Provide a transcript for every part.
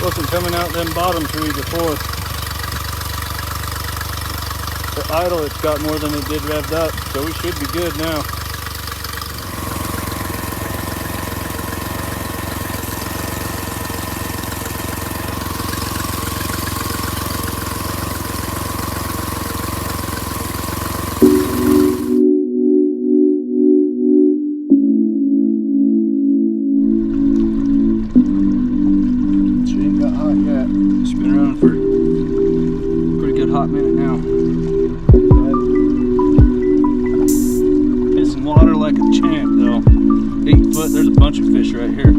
wasn't coming out them bottom three before. The idle, it's got more than it did revved up, so we should be good now. Hot minute now. Pissing water like a champ though. 8 foot, there's a bunch of fish right here.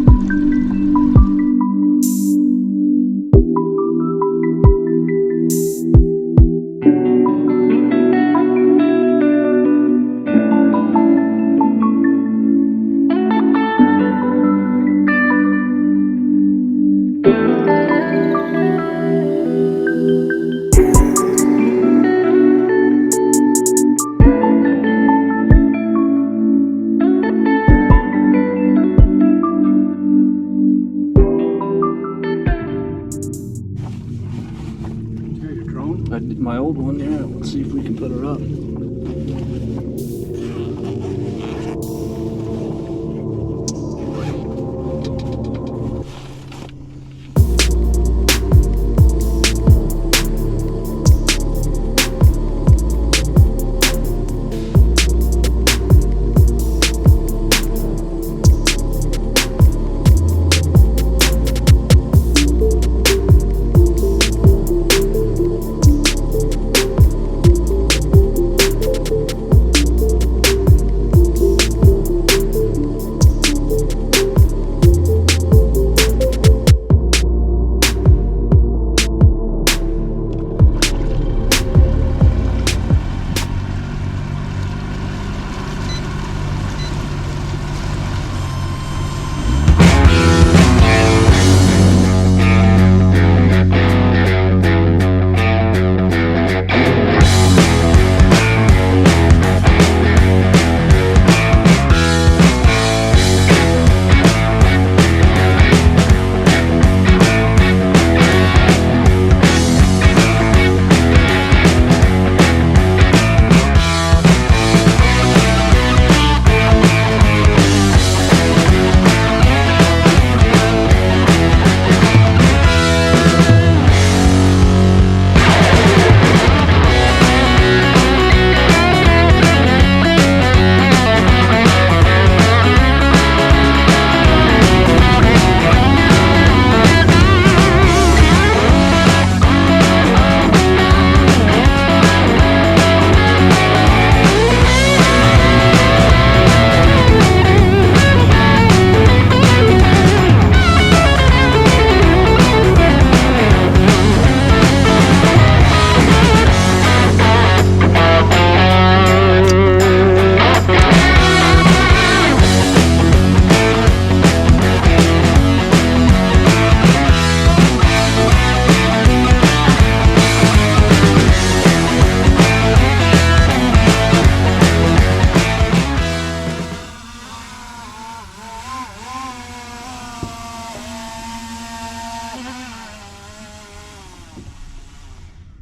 My old one, yeah. Let's see if we can put her up.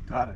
Got it.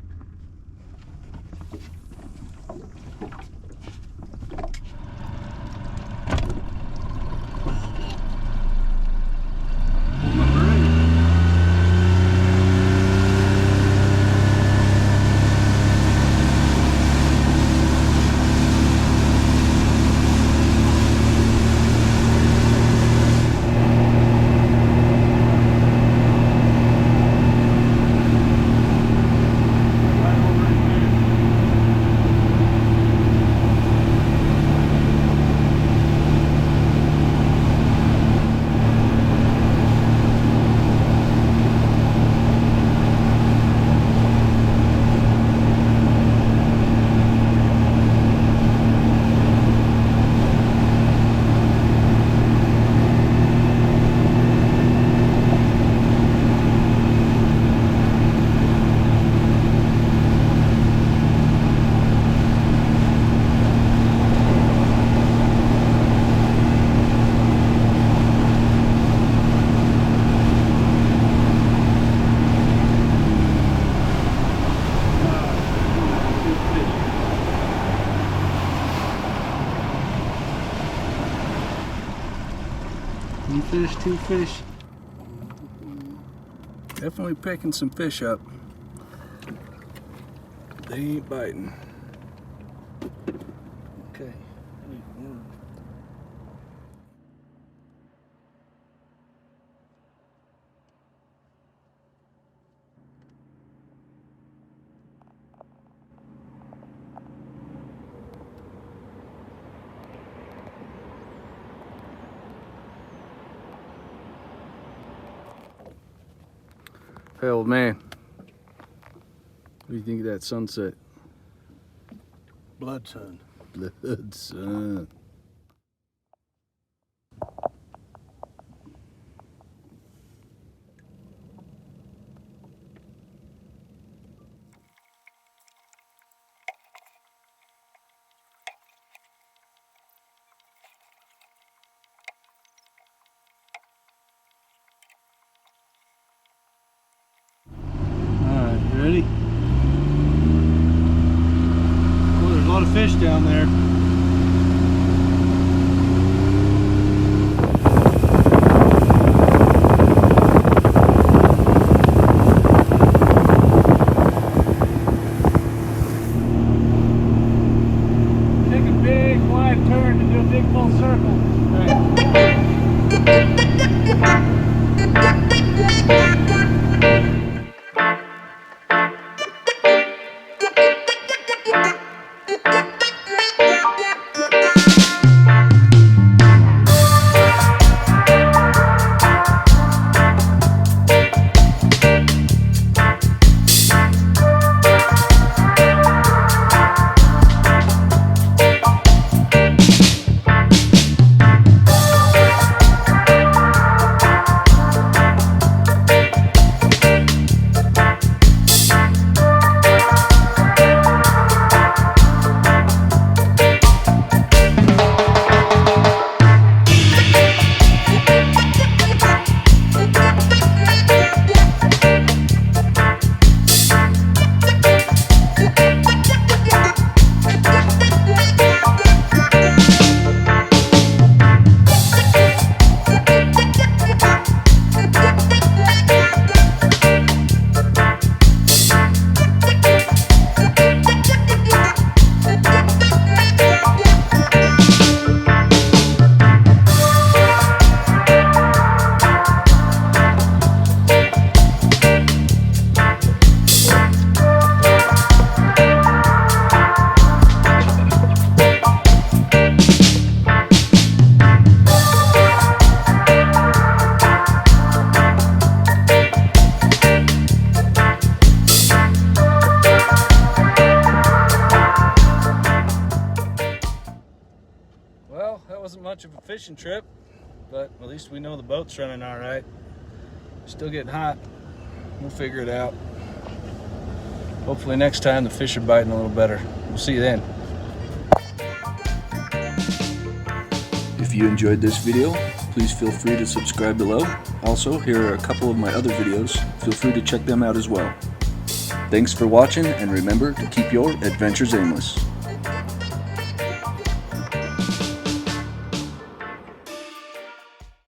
2 fish. Definitely picking some fish up. They ain't biting. Okay. Hey, old man. What do you think of that sunset? Blood sun. Blood sun. Alright, you ready? Oh, there's a lot of fish down there. Take a big wide turn to do a big full circle. Well, that wasn't much of a fishing trip, but at least we know the boat's running all right. Still getting hot. We'll figure it out. Hopefully next time the fish are biting a little better. We'll see you then. If you enjoyed this video, please feel free to subscribe below. Also, here are a couple of my other videos. Feel free to check them out as well. Thanks for watching, and remember to keep your adventures aimless.